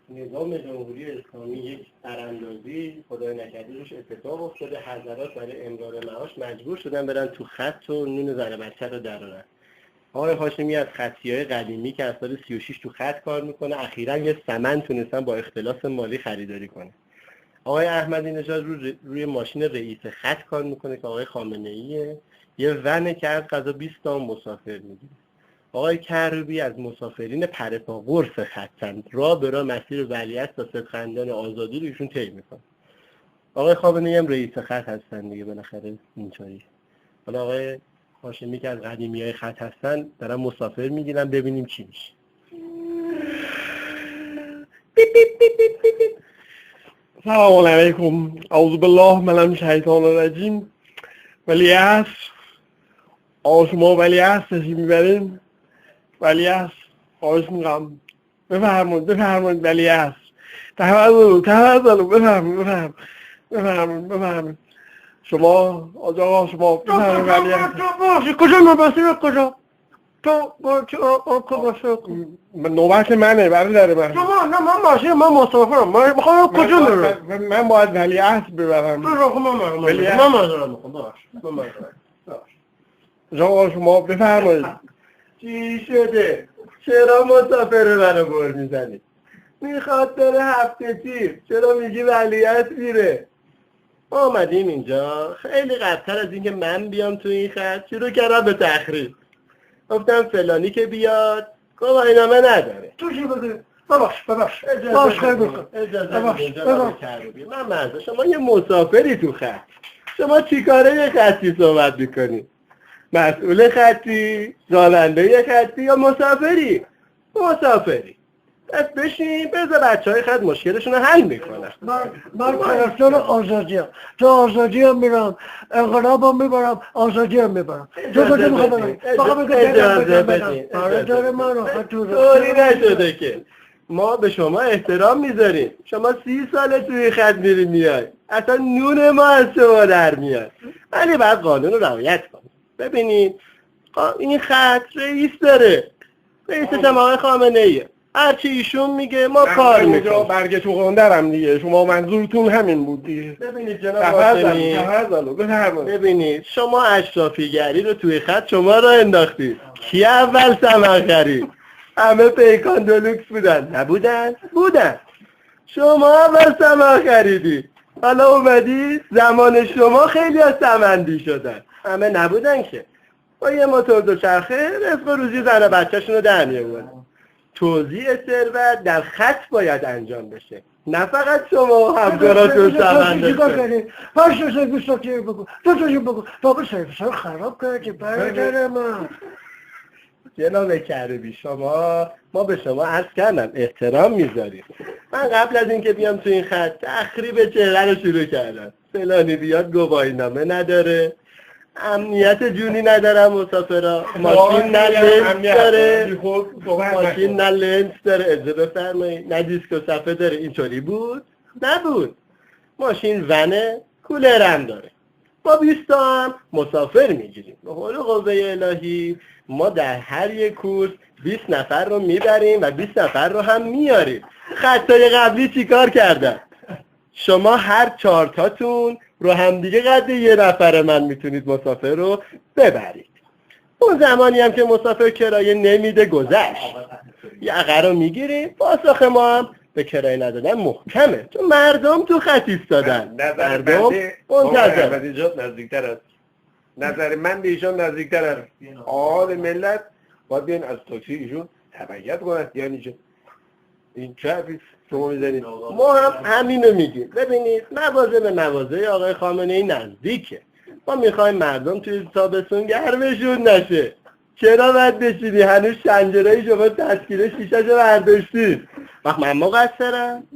نظام جمهوری اسلامی یک براندازی خدای نکرده روش اتفاق افتاده، حضرات برای امرار معاش مجبور شدن برن تو خط و نون زن بچه رو درارن. آقای هاشمی از خطی‌های قدیمی که از سال 36 تو خط کار میکنه اخیراً یه سمن تونستن با اختلاس مالی خریداری کنه. آقای احمدی نژاد روی ماشین رئیس خط کار میکنه که آقای خامنه‌ایه، یه ون که از قضا 20 تا مسافر میگیره. آقای کروبی از مسافرین پرپا قرص خطن، راه به راه مسیر ولیعصر تا صدخندان آزادی رو ایشون طی میکنه. آقای خامنه‌ای هم رئیس خط هستن دیگه بالاخره اینطوری. حالا آقای هاشمی که از قدیمیای خط هستن دارن مسافر میگیرن، ببینیم چی میشه. سلام علیکم. اعوذ بالله من الشیطان الرجیم. ولیعصر شما ولیعصر تشریف میبرین؟ ولیعصر خواهش میکنم بفرمایید ولیعصر تفضلوا بفرمایید شما آقا شما بفرمایید ولیعصر. کجا نوبت کجا؟ تو نوبت منه برادر من. شما نه من ماشین من مسافرم، من میخوام کجا برم؟ من باید ولیعصر ببرم. شما بفرمایید. چی شده؟ چرا مسافر منو بر میزنی؟ میخواد بره هفته تیر، چرا میگی ولیعصر میره؟ آمدیم اینجا خیلی قبل‌تر از اینکه من بیام تو این خط شروع کردم به تخریب. گفتم فلانی که بیاد گواهینامه نداره. تو چی بگی؟ ببخش اجازه من مرزا شما یه مسافری تو خط، شما چی کاره یه خطی صحبت میکنی؟ مسئول خطی؟ راننده خطی یا مسافری؟ مسافری. پس بشین بذار بچه های خط مشکلشون رو حل میکنن. من طرفدار آزادی هم، تو آزادی هم میرم، انقلاب هم میبرم، آزادی هم میبرم. اجازه بدین. طوری نشده که ما به شما احترام میذاریم، شما 30 ساله توی خط میری میای، اصلا نون ما از شما در میاد، ولی باید قانون رو رعایت کنیم. ببینید این خط رئیس داره، رئیسش هم آقای خامنه‌ایه، هرچی ایشون میگه ما کار میکنیم. برگه تو قندرم دیگه، شما منظورتون همین بود دیگه. ببینید جناب هاشمی، ببینید شما اشرافیگری رو توی خط شما رو انداختید. کی اول ثمر خرید؟ همه پیکان دلوکس بودن. نبودن؟ بودن. شما اول ثمر خریدید. حالا اومدید زمان شما خیلی از سمندی شدن. همه نبودن که با یه موتور دوچرخه رزق و روزی زن و بچه‌شون رو در می‌آوردن. توزیع ثروت در خط باید انجام بشه، نه فقط شما همکاراتون سمند داشته. تو به سرویس‌ها خراب کردی برادر من. جناب کروبی ما به شما عرض کردم احترام میذاریم. من قبل از اینکه بیام تو این خط تخریب چهره رو شروع کردم. فلانی بیاد گواهینامه نداره، امنیت جونی ندارم مسافرا، ماشین نه لنز داره، ماشین نه لنز داره، اجازه بفرمایید، نه دیسک و صفحه داره. اینطوری بود؟ نبود. ماشین ونه، کولر هم داره. با 20 تا هم مسافر میگیریم. به قول قوه الهی ما در هر یک کورس 20 نفر رو میبریم و 20 نفر رو هم میاریم. خطای قبلی چیکار کردن؟ شما هر 4 تاتون رو هم دیگه قد یه نفر من میتونید مسافر رو ببرید. اون زمانی هم که مسافر کرایه نمیده گذشت. یقه رو میگیریم، پاسخ ما هم به کرایه ندادن محکمه، چون مردم تو خط ایستادن. مردم منتظر. نزدیکتر است. نظر من به ایشان نزدیکتر است. آل ملت باید بیان از تاکسی ایشون تبعیت کنند. یعنی چه؟ این چه حرفی شما میزنید؟ ما هم همینو میگیم. ببینید مواضع به مواضع آقای خامنه‌ای نزدیکه. ما میخوایم مردم توی تابستون گرمشون نشه. چرا باید بشینی؟ هنوز شنجره‌ای شما تشکیل شیشه‌شو برداشتید. وقت من مقصرم؟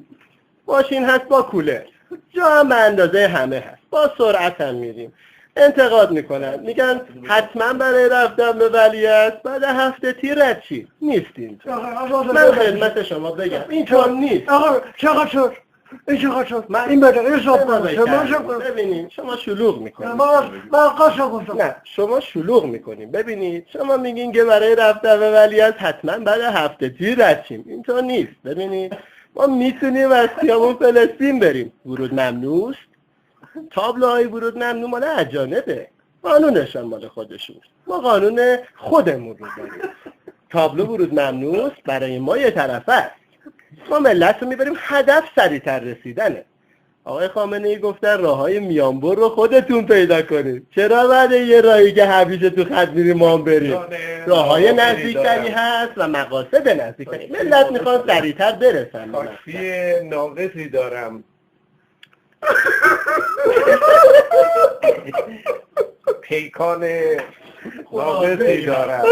ماشین هست با کولر، جا هم به اندازه همه هست، با سرعت هم میریم. انتقاد میکنن، میگن حتما برای رفتن به ولیعصر بعد هفته تیر رد چی؟ نیستین. من خدمت شما بگم اینطور نیست. آقا چقدر این بده ببینید شما شلوغ میکنید. نه شما شلوغ میکنید. ببینید شما میگین که برای رفتن به ولیعصر حتما بعد هفته تیر رد چیم. اینطور نیست. ببینید ما میتونیم از خیابون فلسطین بریم، ورود ممنوع است. تابلوهای ورود ممنوع مال اجانبه، قانونشان مال خودشون. ما قانون خودمون رو داریم. تابلو ورود ممنوع است برای ما یه طرفه است. ما ملت رو میبریم هدف سریعتر رسیدنه. آقای خامنه‌ای گفتن راههای میانبر رو خودتون پیدا کنید. چرا بعد یه راهی که همیشه تو خط میریم ما هم بریم؟ راههای نزدیکتری هست و مقاصد نزدیکتری. ملت میخوان سریعتر برسن. تاکسی ناقصی دارم. پیکان ناقصی دارم.